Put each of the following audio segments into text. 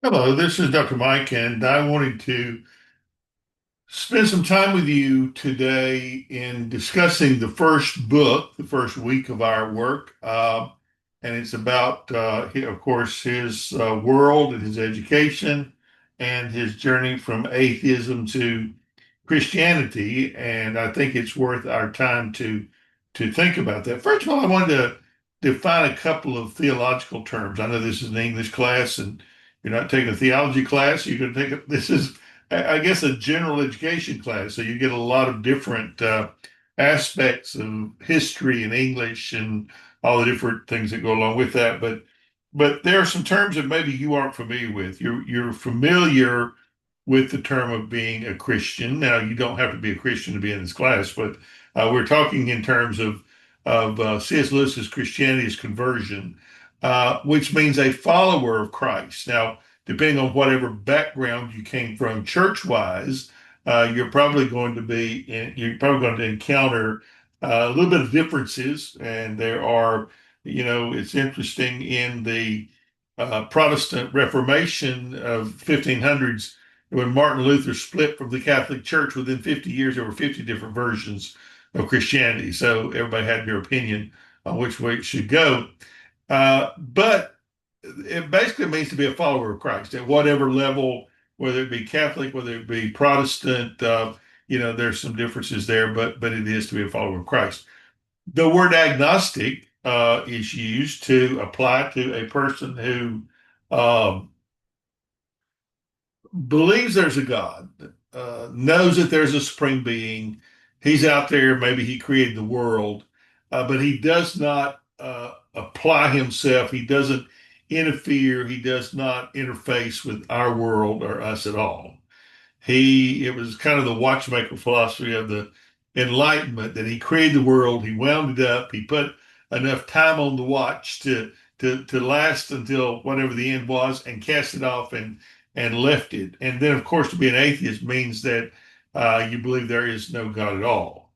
Hello, this is Dr. Mike, and I wanted to spend some time with you today in discussing the first book, the first week of our work. And it's about, of course, his world and his education and his journey from atheism to Christianity. And I think it's worth our time to think about that. First of all, I wanted to define a couple of theological terms. I know this is an English class, and you're not taking a theology class. You're going to take this is, I guess, a general education class. So you get a lot of different aspects of history and English and all the different things that go along with that. But there are some terms that maybe you aren't familiar with. You're familiar with the term of being a Christian. Now, you don't have to be a Christian to be in this class, but we're talking in terms of C.S. Lewis's Christianity is conversion, which means a follower of Christ. Now, depending on whatever background you came from church-wise, you're probably going to encounter a little bit of differences, and there are, it's interesting in the Protestant Reformation of 1500s when Martin Luther split from the Catholic Church. Within 50 years, there were 50 different versions of Christianity. So everybody had their opinion on which way it should go. But it basically means to be a follower of Christ at whatever level, whether it be Catholic, whether it be Protestant. There's some differences there, but it is to be a follower of Christ. The word agnostic is used to apply to a person who um, believes there's a God, knows that there's a supreme being. He's out there. Maybe he created the world, but he does not apply himself. He doesn't interfere. He does not interface with our world or us at all. It was kind of the watchmaker philosophy of the Enlightenment that he created the world, he wound it up, he put enough time on the watch to last until whatever the end was, and cast it off and left it. And then, of course, to be an atheist means that you believe there is no God at all.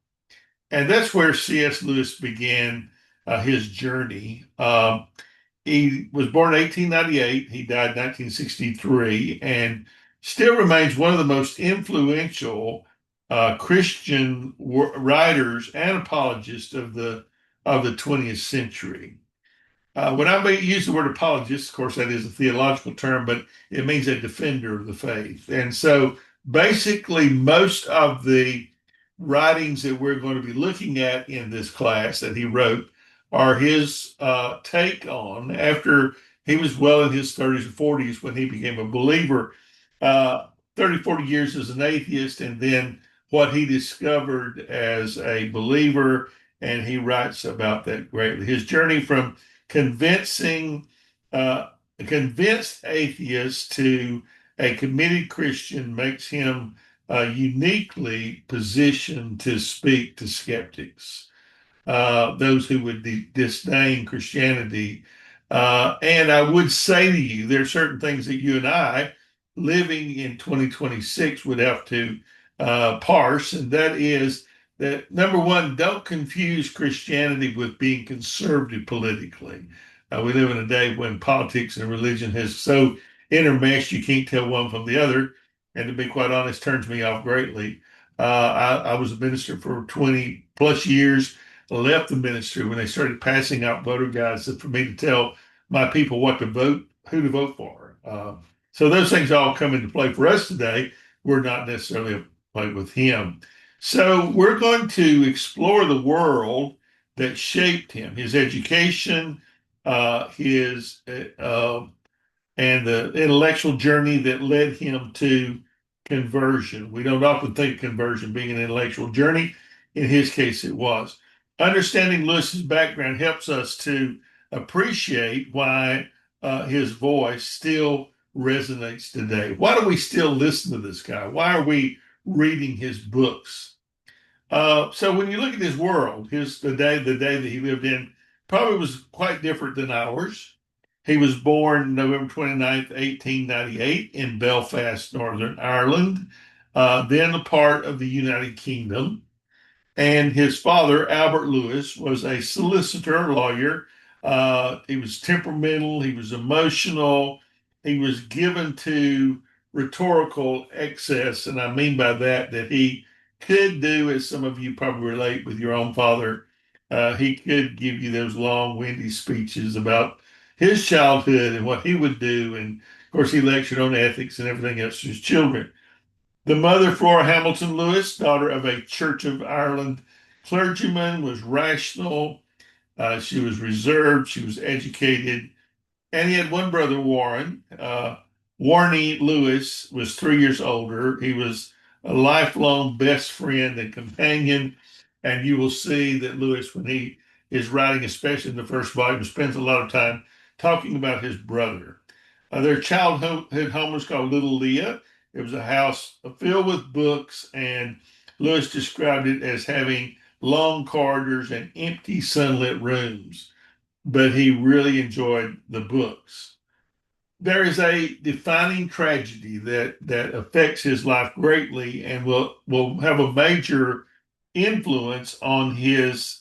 And that's where C.S. Lewis began his journey. He was born in 1898. He died in 1963, and still remains one of the most influential Christian writers and apologists of the 20th century. When I use the word apologist, of course, that is a theological term, but it means a defender of the faith. And so basically, most of the writings that we're going to be looking at in this class that he wrote are his take on after he was well in his 30s and 40s when he became a believer, uh, 30, 40 years as an atheist, and then what he discovered as a believer. And he writes about that greatly. His journey from convincing a convinced atheist to a committed Christian makes him uniquely positioned to speak to skeptics, those who would disdain Christianity. And I would say to you, there are certain things that you and I, living in 2026, would have to parse, and that is that number one, don't confuse Christianity with being conservative politically. We live in a day when politics and religion has so intermeshed you can't tell one from the other. And to be quite honest, turns me off greatly. I was a minister for 20 plus years, left the ministry when they started passing out voter guides for me to tell my people what to vote, who to vote for. So those things all come into play for us today. We're not necessarily a play with him. So we're going to explore the world that shaped him, his education, his and the intellectual journey that led him to conversion. We don't often think conversion being an intellectual journey. In his case, it was. Understanding Lewis's background helps us to appreciate why his voice still resonates today. Why do we still listen to this guy? Why are we reading his books? So when you look at his world, the day that he lived in probably was quite different than ours. He was born November 29th, 1898 in Belfast, Northern Ireland, then a part of the United Kingdom. And his father, Albert Lewis, was a solicitor, lawyer. He was temperamental, he was emotional, he was given to rhetorical excess, and I mean by that that he could do, as some of you probably relate with your own father, he could give you those long, windy speeches about his childhood and what he would do, and of course he lectured on ethics and everything else to his children. The mother, Flora Hamilton Lewis, daughter of a Church of Ireland clergyman, was rational. She was reserved. She was educated. And he had one brother, Warren. Warnie Lewis was 3 years older. He was a lifelong best friend and companion. And you will see that Lewis, when he is writing, especially in the first volume, spends a lot of time talking about his brother. Their childhood home was called Little Leah. It was a house filled with books, and Lewis described it as having long corridors and empty sunlit rooms, but he really enjoyed the books. There is a defining tragedy that affects his life greatly and will have a major influence on his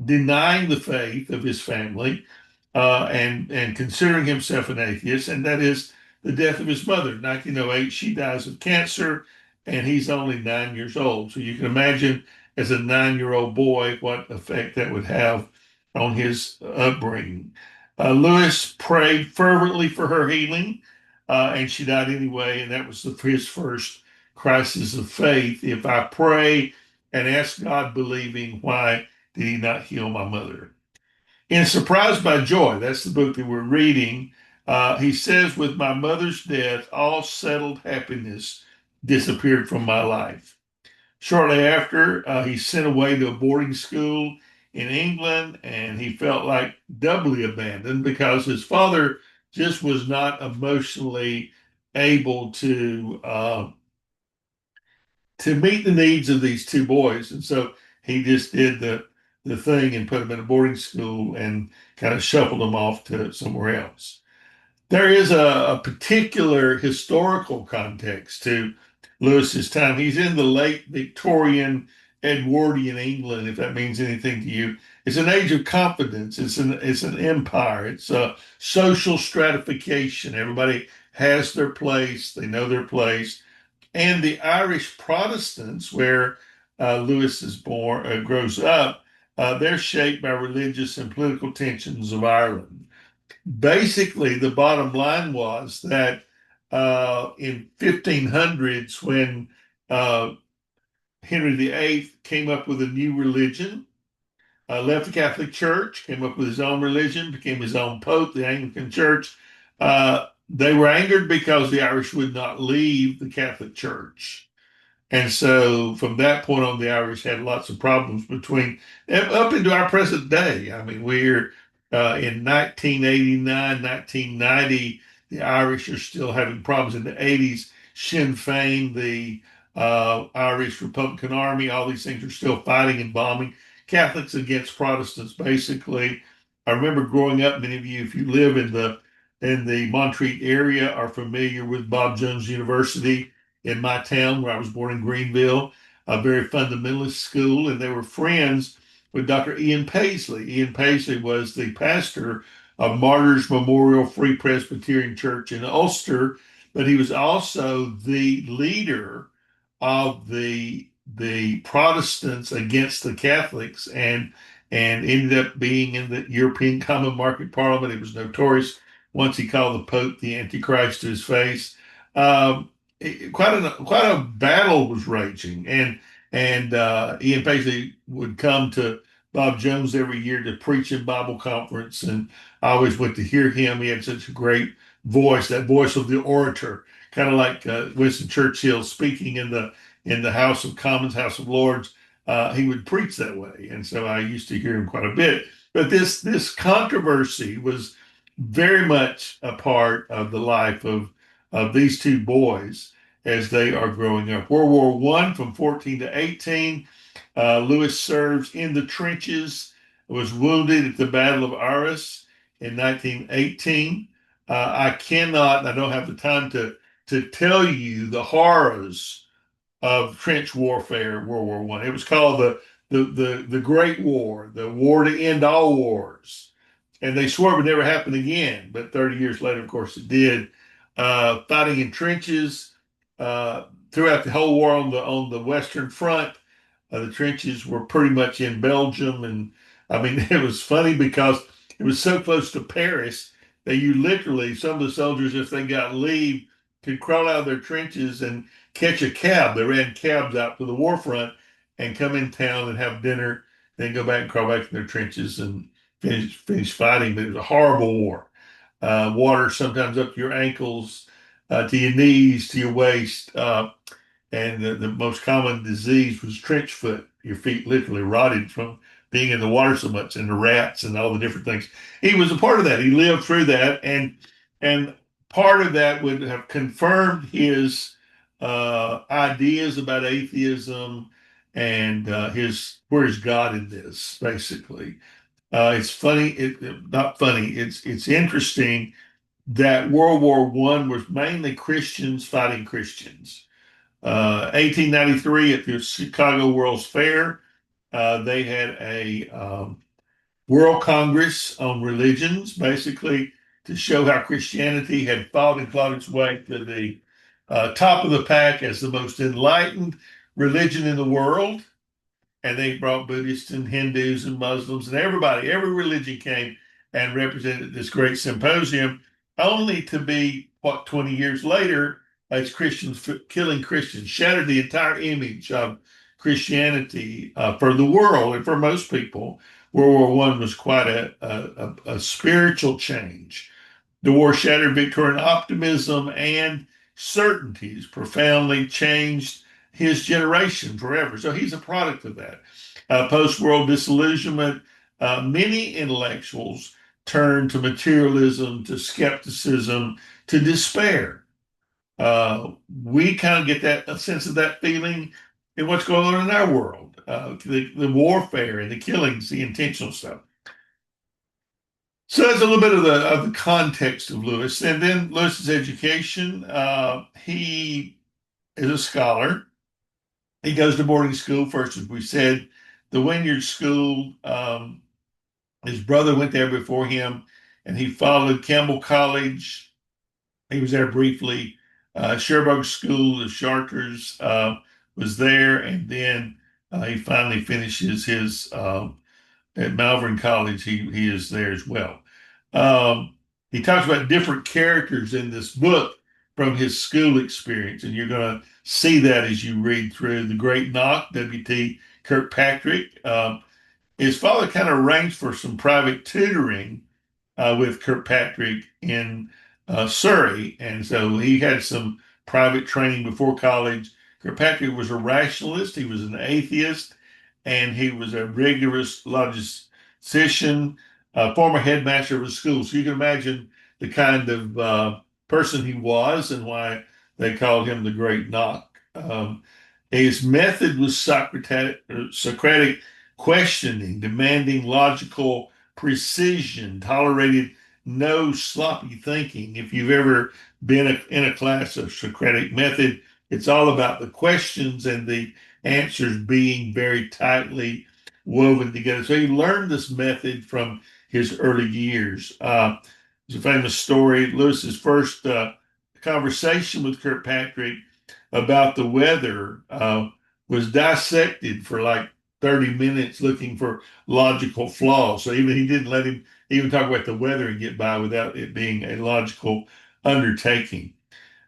denying the faith of his family, and considering himself an atheist, and that is the death of his mother. 1908, she dies of cancer, and he's only 9 years old. So you can imagine, as a 9-year-old boy, what effect that would have on his upbringing. Lewis prayed fervently for her healing, and she died anyway, and that was his first crisis of faith. If I pray and ask God believing, why did he not heal my mother? In Surprised by Joy, that's the book that we're reading, he says, with my mother's death, all settled happiness disappeared from my life. Shortly after, he's sent away to a boarding school in England, and he felt like doubly abandoned because his father just was not emotionally able to meet the needs of these two boys. And so he just did the thing and put them in a boarding school and kind of shuffled them off to somewhere else. There is a particular historical context to Lewis's time. He's in the late Victorian Edwardian England, if that means anything to you. It's an age of confidence. It's an empire. It's a social stratification. Everybody has their place. They know their place. And the Irish Protestants, where Lewis is born, grows up, they're shaped by religious and political tensions of Ireland. Basically, the bottom line was that in 1500s, when uh, Henry VIII came up with a new religion, left the Catholic Church, came up with his own religion, became his own pope, the Anglican Church. They were angered because the Irish would not leave the Catholic Church. And so from that point on, the Irish had lots of problems between up into our present day. I mean, we're in 1989, 1990, the Irish are still having problems. In the 80s, Sinn Féin, the Irish Republican Army, all these things are still fighting and bombing. Catholics against Protestants, basically. I remember growing up, many of you, if you live in the Montreat area, are familiar with Bob Jones University in my town where I was born in Greenville, a very fundamentalist school, and they were friends with Dr. Ian Paisley. Ian Paisley was the pastor of Martyrs Memorial Free Presbyterian Church in Ulster, but he was also the leader of the Protestants against the Catholics, and ended up being in the European Common Market Parliament. It was notorious once he called the Pope the Antichrist to his face. Um, quite a battle was raging, and Ian Paisley would come to Bob Jones every year to preach in Bible conference, and I always went to hear him. He had such a great voice, that voice of the orator, kind of like Winston Churchill speaking in the House of Commons, House of Lords. He would preach that way, and so I used to hear him quite a bit. But this controversy was very much a part of the life of these two boys as they are growing up. World War One from 14 to 18. Lewis serves in the trenches, was wounded at the Battle of Arras in 1918. I don't have the time to tell you the horrors of trench warfare in World War One. It was called the Great War, the war to end all wars. and they swore it would never happen again. But 30 years later, of course, it did. Fighting in trenches throughout the whole war on the Western Front. The trenches were pretty much in Belgium, and I mean, it was funny because it was so close to Paris that you literally, some of the soldiers, if they got leave, could crawl out of their trenches and catch a cab. They ran cabs out to the war front and come in town and have dinner, then go back and crawl back in their trenches and finish fighting. But it was a horrible war. Water sometimes up to your ankles, to your knees, to your waist. And the most common disease was trench foot. Your feet literally rotted from being in the water so much, and the rats and all the different things. He was a part of that. He lived through that, and part of that would have confirmed his ideas about atheism and his where's God in this, basically. It's funny, not funny. It's interesting that World War I was mainly Christians fighting Christians. 1893 at the Chicago World's Fair, they had a World Congress on religions, basically to show how Christianity had fought and clawed its way to the top of the pack as the most enlightened religion in the world. And they brought Buddhists and Hindus and Muslims and everybody, every religion came and represented this great symposium, only to be, what, 20 years later, as Christians killing Christians, shattered the entire image of Christianity for the world and for most people. World War One was quite a spiritual change. The war shattered Victorian optimism and certainties, profoundly changed his generation forever. So he's a product of that. Post-war disillusionment, many intellectuals turned to materialism, to skepticism, to despair. We kind of get that a sense of that feeling in what's going on in our world, the warfare and the killings, the intentional stuff. So that's a little bit of the context of Lewis, and then Lewis's education. He is a scholar. He goes to boarding school first, as we said, the Wynyard School. His brother went there before him, and he followed Campbell College. He was there briefly. Sherbrooke School of Chartres was there, and then he finally finishes his at Malvern College. He is there as well. He talks about different characters in this book from his school experience, and you're going to see that as you read through the Great Knock, W.T. Kirkpatrick. His father kind of arranged for some private tutoring with Kirkpatrick in Surrey, and so he had some private training before college. Kirkpatrick was a rationalist, he was an atheist, and he was a rigorous logician, former headmaster of a school. So you can imagine the kind of person he was and why they called him the Great Knock. His method was Socratic questioning, demanding logical precision, tolerated no sloppy thinking. If you've ever been in a class of Socratic method, it's all about the questions and the answers being very tightly woven together. So he learned this method from his early years. There's a famous story, Lewis's first conversation with Kirkpatrick about the weather was dissected for like 30 minutes looking for logical flaws. So even he didn't let him even talk about the weather and get by without it being a logical undertaking.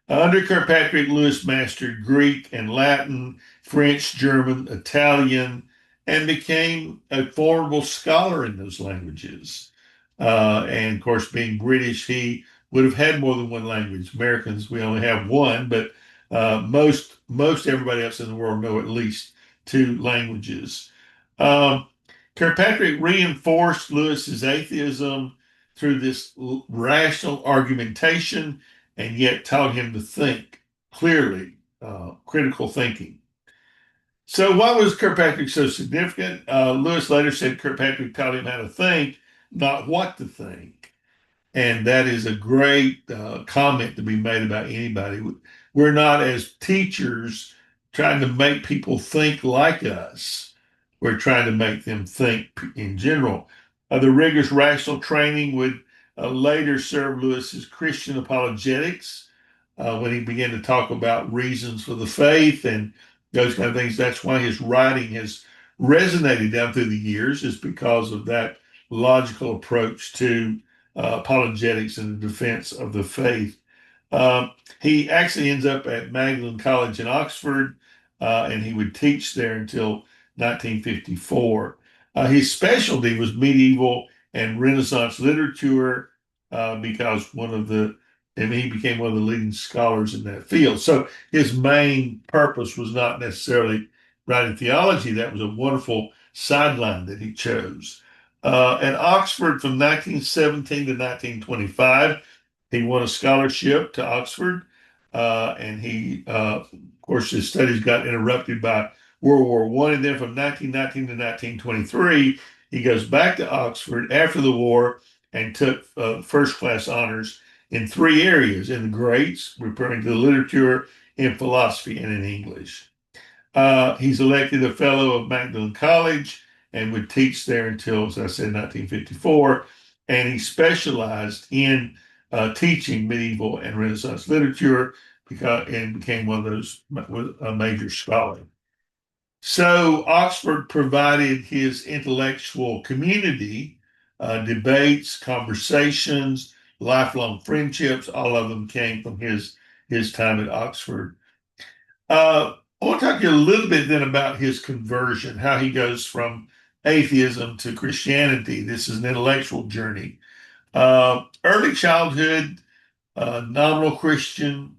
Under Kirkpatrick, Lewis mastered Greek and Latin, French, German, Italian, and became a formidable scholar in those languages. And of course, being British, he would have had more than one language. Americans, we only have one, but most everybody else in the world know at least two languages. Um, Kirkpatrick reinforced Lewis's atheism through this rational argumentation and yet taught him to think clearly, critical thinking. So why was Kirkpatrick so significant? Lewis later said Kirkpatrick taught him how to think, not what to think. And that is a great comment to be made about anybody. We're not, as teachers, trying to make people think like us. We're trying to make them think in general. The rigorous rational training would later serve Lewis's Christian apologetics when he began to talk about reasons for the faith and those kind of things. That's why his writing has resonated down through the years, is because of that logical approach to apologetics and the defense of the faith. Um, he actually ends up at Magdalen College in Oxford, and he would teach there until 1954. His specialty was medieval and Renaissance literature because he became one of the leading scholars in that field. So his main purpose was not necessarily writing theology. That was a wonderful sideline that he chose. At Oxford from 1917 to 1925, he won a scholarship to Oxford, and of course, his studies got interrupted by World War One, and then from 1919 to 1923, he goes back to Oxford after the war and took first class honors in three areas: in the greats, referring to the literature, in philosophy, and in English. He's elected a fellow of Magdalen College and would teach there until, as I said, 1954. And he specialized in teaching medieval and Renaissance literature and became one of those a major scholar. So Oxford provided his intellectual community, debates, conversations, lifelong friendships. All of them came from his time at Oxford. I want to talk to you a little bit then about his conversion, how he goes from atheism to Christianity. This is an intellectual journey. Early childhood, nominal Christian,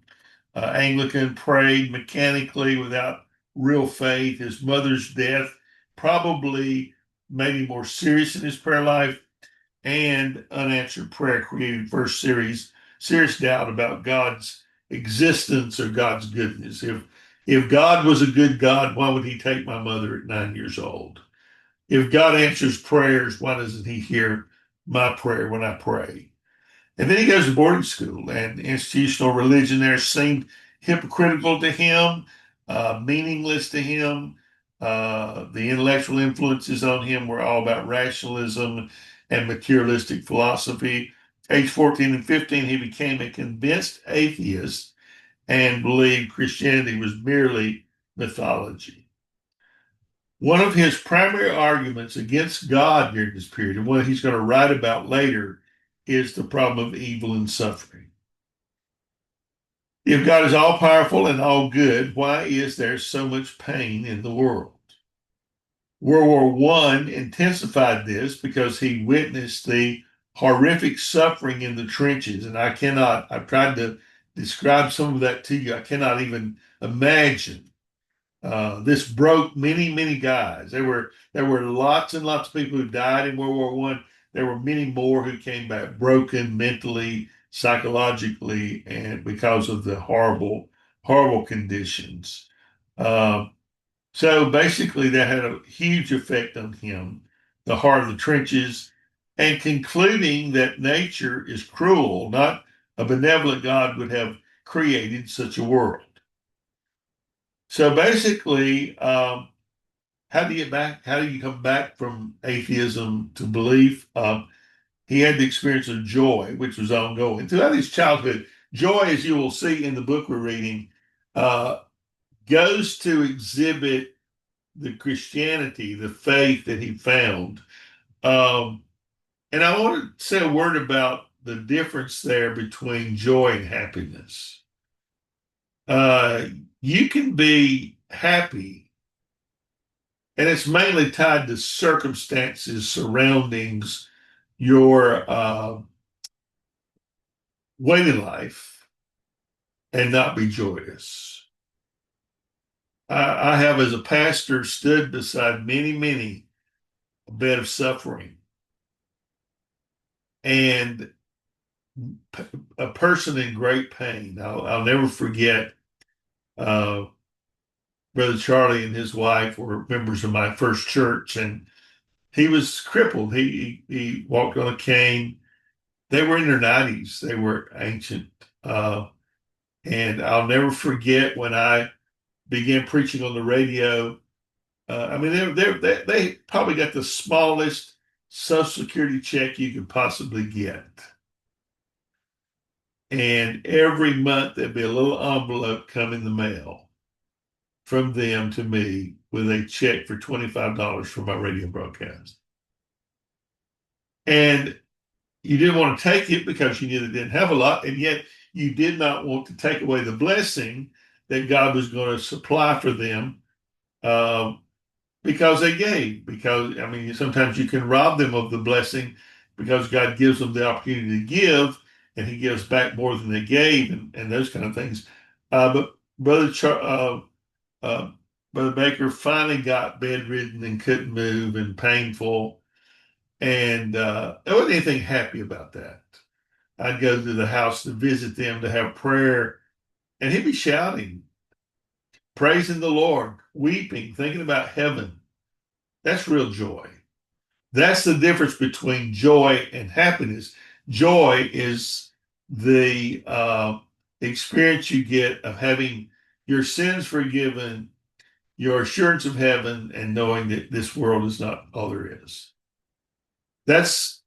Anglican, prayed mechanically without real faith. His mother's death probably made him more serious in his prayer life, and unanswered prayer created first serious doubt about God's existence or God's goodness. If God was a good God, why would he take my mother at 9 years old? If God answers prayers, why doesn't he hear my prayer when I pray? And then he goes to boarding school, and institutional religion there seemed hypocritical to him, meaningless to him. The intellectual influences on him were all about rationalism and materialistic philosophy. Age 14 and 15, he became a convinced atheist and believed Christianity was merely mythology. One of his primary arguments against God during this period, and one he's going to write about later, is the problem of evil and suffering. If God is all powerful and all good, why is there so much pain in the world? World War One intensified this because he witnessed the horrific suffering in the trenches. And I've tried to describe some of that to you. I cannot even imagine. This broke many guys. There were lots and lots of people who died in World War One. There were many more who came back broken mentally, psychologically, and because of the horrible conditions. Uh, so basically, that had a huge effect on him, the heart of the trenches, and concluding that nature is cruel, not a benevolent God would have created such a world. So basically, how do you get back? How do you come back from atheism to belief? He had the experience of joy, which was ongoing throughout his childhood. Joy, as you will see in the book we're reading, uh, goes to exhibit the Christianity, the faith that he found. Um, and I want to say a word about the difference there between joy and happiness. Uh, you can be happy, and it's mainly tied to circumstances, surroundings, your way in life, and not be joyous. I have, as a pastor, stood beside many a bed of suffering, and a person in great pain. I'll never forget uh, Brother Charlie and his wife were members of my first church, and he was crippled. He walked on a cane. They were in their 90s. They were ancient. And I'll never forget when I began preaching on the radio. I mean, they probably got the smallest Social Security check you could possibly get. And every month there'd be a little envelope come in the mail from them to me with a check for $25 for my radio broadcast. And you didn't want to take it because you knew they didn't have a lot, and yet you did not want to take away the blessing that God was going to supply for them uh, because they gave. Because, I mean, sometimes you can rob them of the blessing because God gives them the opportunity to give, and He gives back more than they gave, and those kind of things. But Brother uh, Brother Baker finally got bedridden and couldn't move and painful, and there wasn't anything happy about that. I'd go to the house to visit them to have prayer, and he'd be shouting, praising the Lord, weeping, thinking about heaven. That's real joy. That's the difference between joy and happiness. Joy is the experience you get of having your sins forgiven, your assurance of heaven, and knowing that this world is not all there is. That's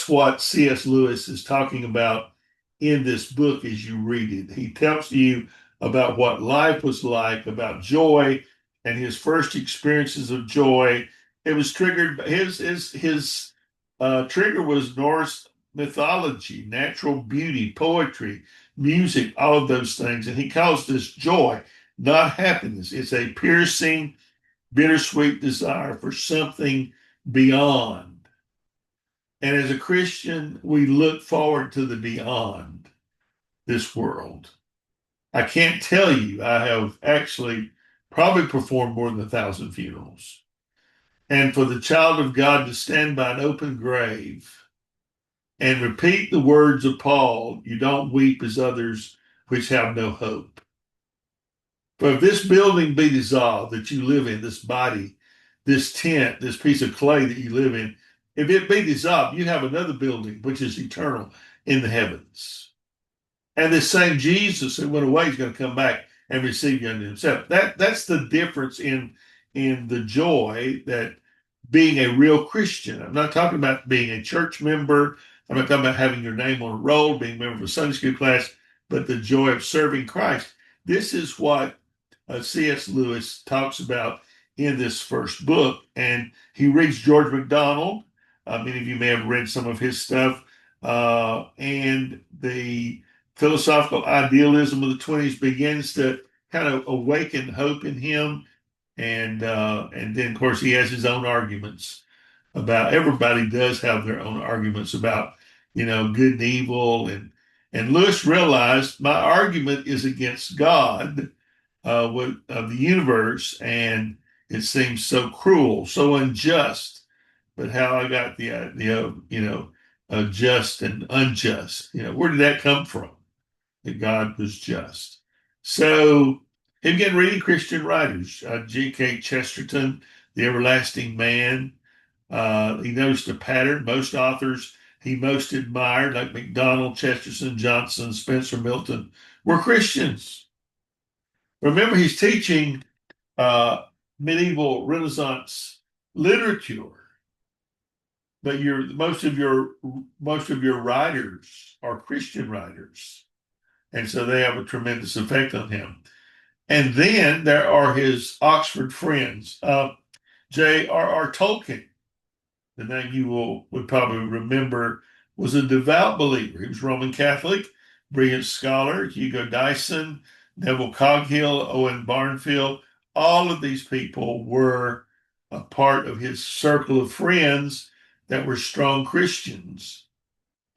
what C.S. Lewis is talking about in this book as you read it. He tells you about what life was like, about joy and his first experiences of joy. It was triggered. His trigger was Norse mythology, natural beauty, poetry, music, all of those things, and he calls this joy, not happiness. It's a piercing, bittersweet desire for something beyond. And as a Christian, we look forward to the beyond this world. I can't tell you, I have actually probably performed more than 1,000 funerals. And for the child of God to stand by an open grave and repeat the words of Paul, you don't weep as others which have no hope. For if this building be dissolved that you live in, this body, this tent, this piece of clay that you live in, if it be dissolved, you have another building which is eternal in the heavens. And this same Jesus who went away is going to come back and receive you unto himself. That's the difference in the joy that being a real Christian. I'm not talking about being a church member. I'm not talking about having your name on a roll, being a member of a Sunday school class, but the joy of serving Christ. This is what C.S. Lewis talks about in this first book. And he reads George MacDonald. Many of you may have read some of his stuff. And the philosophical idealism of the 20s begins to kind of awaken hope in him. And then, of course, he has his own arguments about everybody does have their own arguments about, good and evil. And Lewis realized my argument is against God of the universe, and it seems so cruel, so unjust. But how I got the idea of, just and unjust, where did that come from? That God was just. So he began reading Christian writers, G.K. Chesterton, The Everlasting Man. He noticed a pattern. Most authors he most admired, like MacDonald, Chesterton, Johnson, Spencer, Milton, were Christians. Remember, he's teaching medieval Renaissance literature, but most of your writers are Christian writers, and so they have a tremendous effect on him. And then there are his Oxford friends, J.R.R. Tolkien. The name would probably remember, was a devout believer. He was Roman Catholic, brilliant scholar, Hugo Dyson, Neville Coghill, Owen Barnfield. All of these people were a part of his circle of friends that were strong Christians,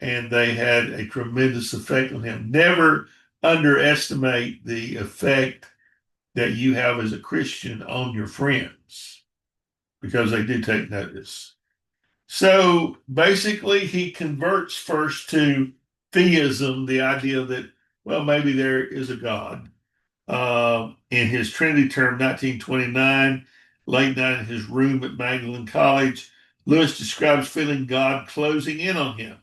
and they had a tremendous effect on him. Never underestimate the effect that you have as a Christian on your friends, because they do take notice. So basically, he converts first to theism, the idea that, well, maybe there is a God. In his Trinity term, 1929, late night in his room at Magdalen College, Lewis describes feeling God closing in on him,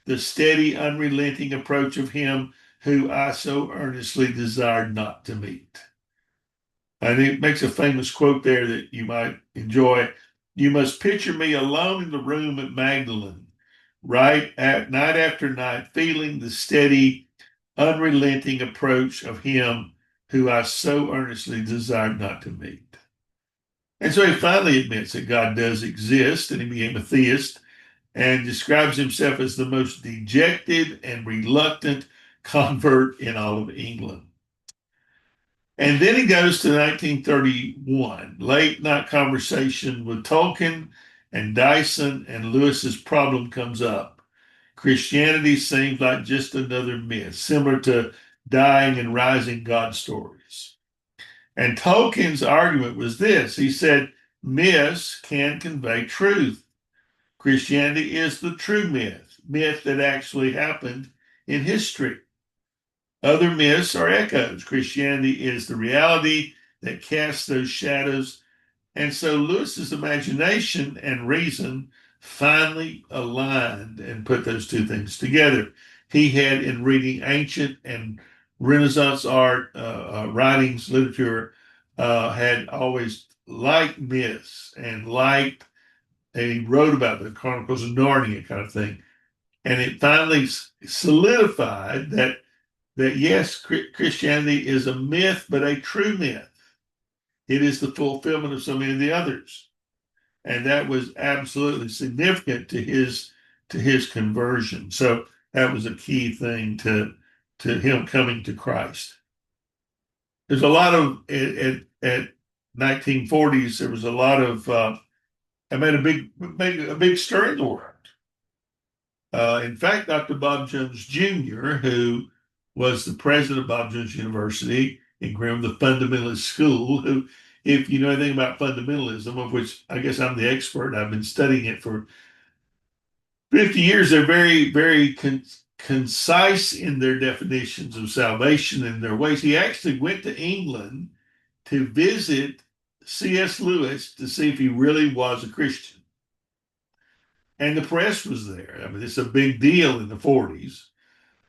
the steady, unrelenting approach of him who I so earnestly desired not to meet. And he makes a famous quote there that you might enjoy. You must picture me alone in the room at Magdalene, right at night after night, feeling the steady, unrelenting approach of him who I so earnestly desired not to meet. And so he finally admits that God does exist, and he became a theist and describes himself as the most dejected and reluctant convert in all of England. And then he goes to 1931, late night conversation with Tolkien and Dyson, and Lewis's problem comes up. Christianity seems like just another myth, similar to dying and rising God stories. And Tolkien's argument was this. He said, myths can convey truth. Christianity is the true myth that actually happened in history. Other myths are echoes. Christianity is the reality that casts those shadows. And so Lewis's imagination and reason finally aligned and put those two things together. He had, in reading ancient and Renaissance art, writings, literature, had always liked myths and liked, and he wrote about the Chronicles of Narnia kind of thing. And it finally solidified that yes, Christianity is a myth, but a true myth. It is the fulfillment of so many of the others. And that was absolutely significant to his conversion. So that was a key thing to him coming to Christ. There's a lot of at 1940s. There was a lot of I made a big stir in the world. In fact, Dr. Bob Jones Jr., who was the president of Bob Jones University in Graham, the fundamentalist school, who, if you know anything about fundamentalism, of which I guess I'm the expert, I've been studying it for 50 years, they're very, very concise in their definitions of salvation and their ways. He actually went to England to visit C.S. Lewis to see if he really was a Christian. And the press was there. I mean, it's a big deal in the 40s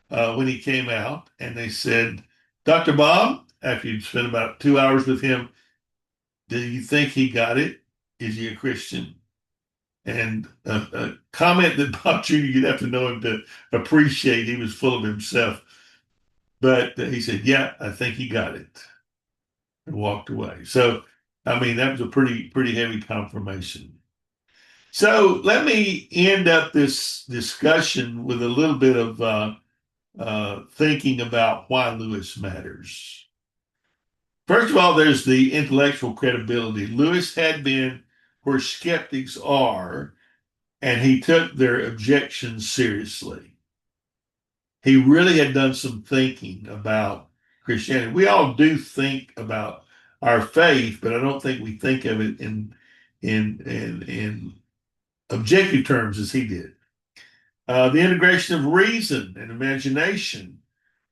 when he came out. And they said, Dr. Bob, after you'd spent about 2 hours with him, do you think he got it? Is he a Christian? And a comment that Bob Jr., you'd have to know him to appreciate. He was full of himself. But he said, yeah, I think he got it, and walked away. So, I mean, that was a pretty heavy confirmation. So let me end up this discussion with a little bit of thinking about why Lewis matters. First of all, there's the intellectual credibility. Lewis had been where skeptics are, and he took their objections seriously. He really had done some thinking about Christianity. We all do think about our faith, but I don't think we think of it in objective terms as he did. The integration of reason and imagination.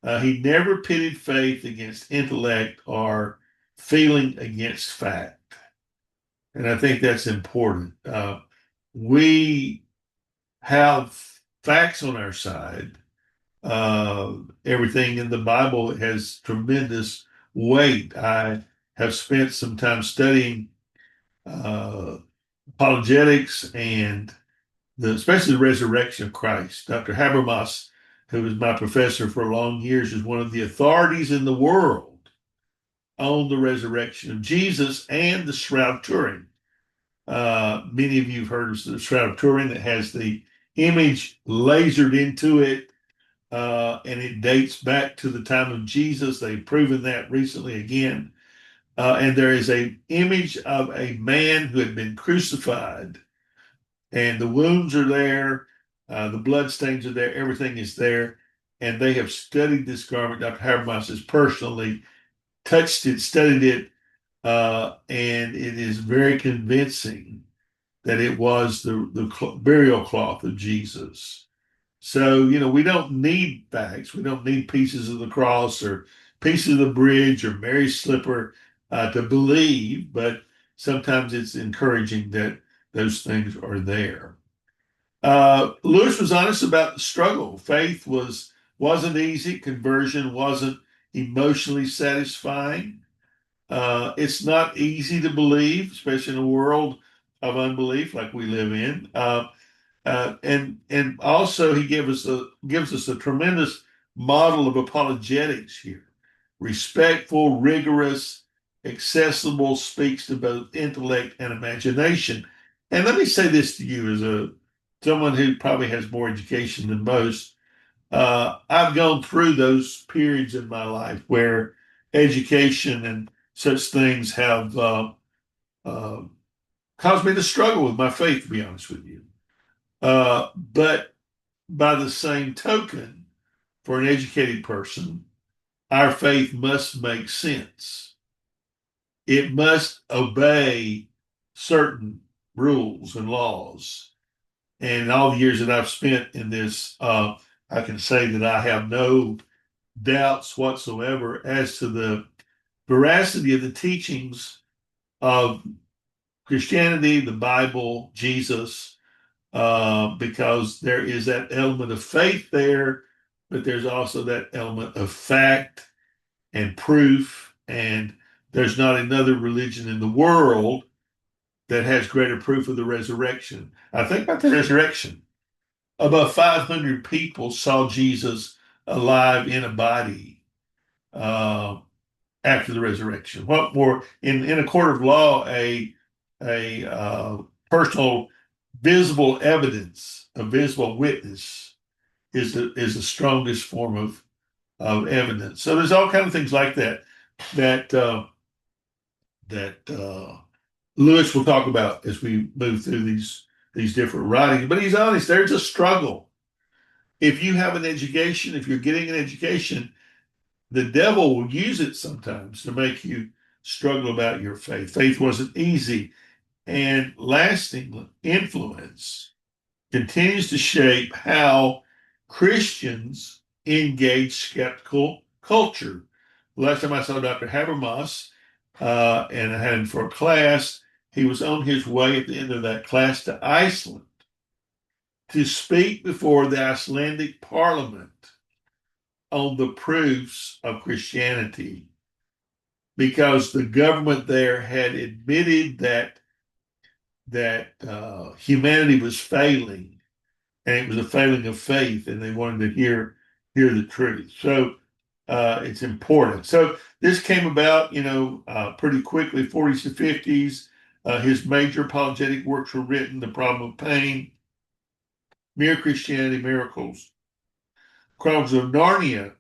He never pitted faith against intellect or feeling against fact. And I think that's important. We have facts on our side. Everything in the Bible has tremendous weight. I have spent some time studying apologetics and especially the resurrection of Christ. Dr. Habermas, who was my professor for long years, is one of the authorities in the world on the resurrection of Jesus and the Shroud of Turin. Many of you have heard of the Shroud of Turin that has the image lasered into it, and it dates back to the time of Jesus. They've proven that recently again. And there is an image of a man who had been crucified, and the wounds are there, the blood stains are there, everything is there. And they have studied this garment. Dr. Habermas has personally touched it, studied it, and it is very convincing that it was the burial cloth of Jesus. So, we don't need facts. We don't need pieces of the cross or pieces of the bridge or Mary's slipper to believe, but sometimes it's encouraging that those things are there. Lewis was honest about the struggle. Faith wasn't easy. Conversion wasn't emotionally satisfying. It's not easy to believe, especially in a world of unbelief like we live in. And also he gives us a tremendous model of apologetics here. Respectful, rigorous, accessible, speaks to both intellect and imagination. And let me say this to you as a someone who probably has more education than most. I've gone through those periods in my life where education and such things have uh, caused me to struggle with my faith, to be honest with you. But by the same token, for an educated person, our faith must make sense. It must obey certain rules and laws. And all the years that I've spent in this, I can say that I have no doubts whatsoever as to the veracity of the teachings of Christianity, the Bible, Jesus, because there is that element of faith there, but there's also that element of fact and proof. And there's not another religion in the world that has greater proof of the resurrection. I think about the resurrection. About 500 people saw Jesus alive in a body uh, after the resurrection. What more in a court of law, a personal visible evidence, a visible witness is the strongest form of evidence. So there's all kinds of things like that that Lewis will talk about as we move through these different writings. But he's honest. There's a struggle. If you have an education, if you're getting an education, the devil will use it sometimes to make you struggle about your faith. Faith wasn't easy, and lasting influence continues to shape how Christians engage skeptical culture. Last time I saw Dr. Habermas, and I had him for a class, he was on his way at the end of that class to Iceland to speak before the Icelandic parliament on the proofs of Christianity because the government there had admitted that humanity was failing, and it was a failing of faith, and they wanted to hear the truth. So it's important. So this came about, pretty quickly, 40s to 50s. His major apologetic works were written: The Problem of Pain, Mere Christianity, Miracles, Chronicles of Narnia.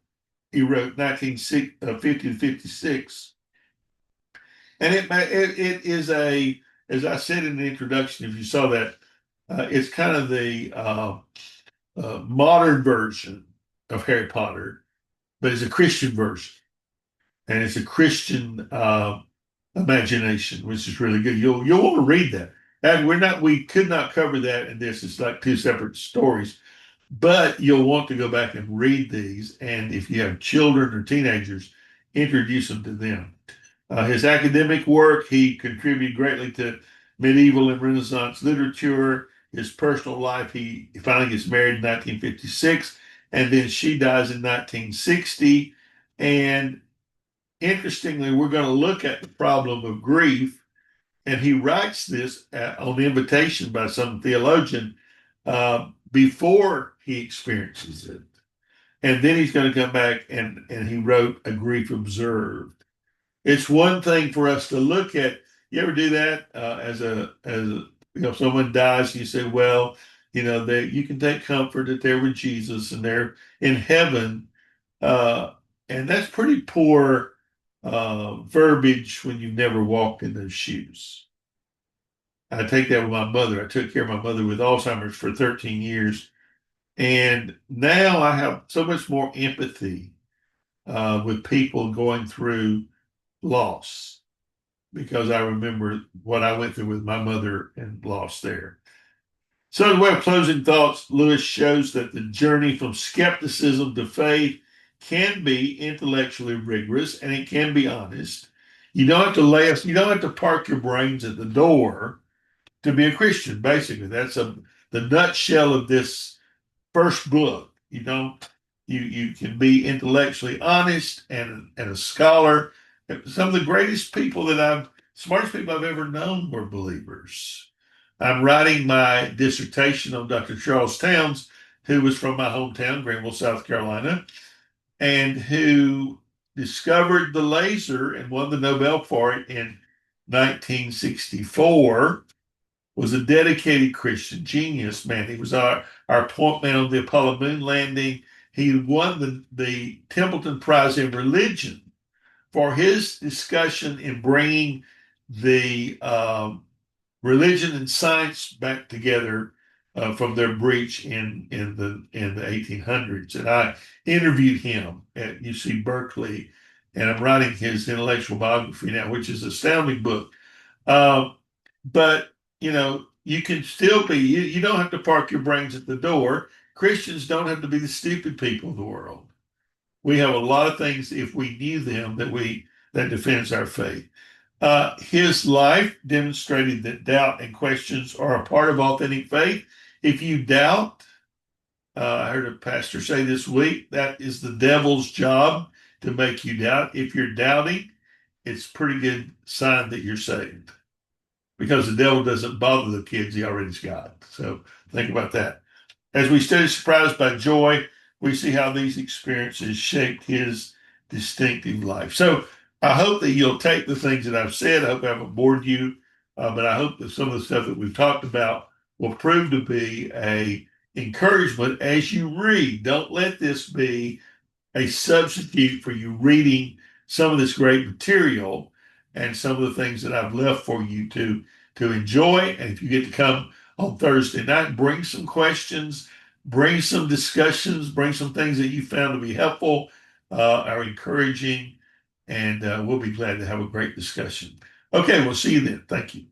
He wrote 1950 to 56. And it is as I said in the introduction, if you saw that, it's kind of the modern version of Harry Potter, but it's a Christian version, and it's a Christian imagination, which is really good. You'll want to read that. And we could not cover that in this. It's like two separate stories, but you'll want to go back and read these. And if you have children or teenagers, introduce them to them. His academic work, he contributed greatly to medieval and Renaissance literature. His personal life, he finally gets married in 1956, and then she dies in 1960. And interestingly, we're going to look at the problem of grief, and he writes this on invitation by some theologian before he experiences it. And then he's going to come back and he wrote A Grief Observed. It's one thing for us to look at. You ever do that someone dies, you say, well, you can take comfort that they're with Jesus and they're in heaven, uh, and that's pretty poor verbiage when you've never walked in those shoes. I take that with my mother. I took care of my mother with Alzheimer's for 13 years, and now I have so much more empathy with people going through loss because I remember what I went through with my mother and loss there. So, the way of closing thoughts, Lewis shows that the journey from skepticism to faith can be intellectually rigorous and it can be honest. You don't have to park your brains at the door to be a Christian. Basically, that's the nutshell of this first book. You can be intellectually honest and a scholar. Some of the smartest people I've ever known were believers. I'm writing my dissertation on Dr. Charles Towns, who was from my hometown, Greenville, South Carolina, and who discovered the laser and won the Nobel for it in 1964, was a dedicated Christian genius, man. He was our point man on the Apollo moon landing. He won the Templeton Prize in Religion for his discussion in bringing the religion and science back together from their breach in the 1800s. And I interviewed him at UC Berkeley, and I'm writing his intellectual biography now, which is an astounding book. Um, but you can still be. You don't have to park your brains at the door. Christians don't have to be the stupid people of the world. We have a lot of things, if we knew them, that defends our faith. His life demonstrated that doubt and questions are a part of authentic faith. If you doubt, I heard a pastor say this week, that is the devil's job to make you doubt. If you're doubting, it's a pretty good sign that you're saved because the devil doesn't bother the kids he already's got. So think about that. As we study Surprised by Joy, we see how these experiences shaped his distinctive life. So I hope that you'll take the things that I've said. I hope I haven't bored you, but I hope that some of the stuff that we've talked about will prove to be a encouragement as you read. Don't let this be a substitute for you reading some of this great material and some of the things that I've left for you to enjoy. And if you get to come on Thursday night, bring some questions, bring some discussions, bring some things that you found to be helpful, are encouraging, and we'll be glad to have a great discussion. Okay, we'll see you then. Thank you.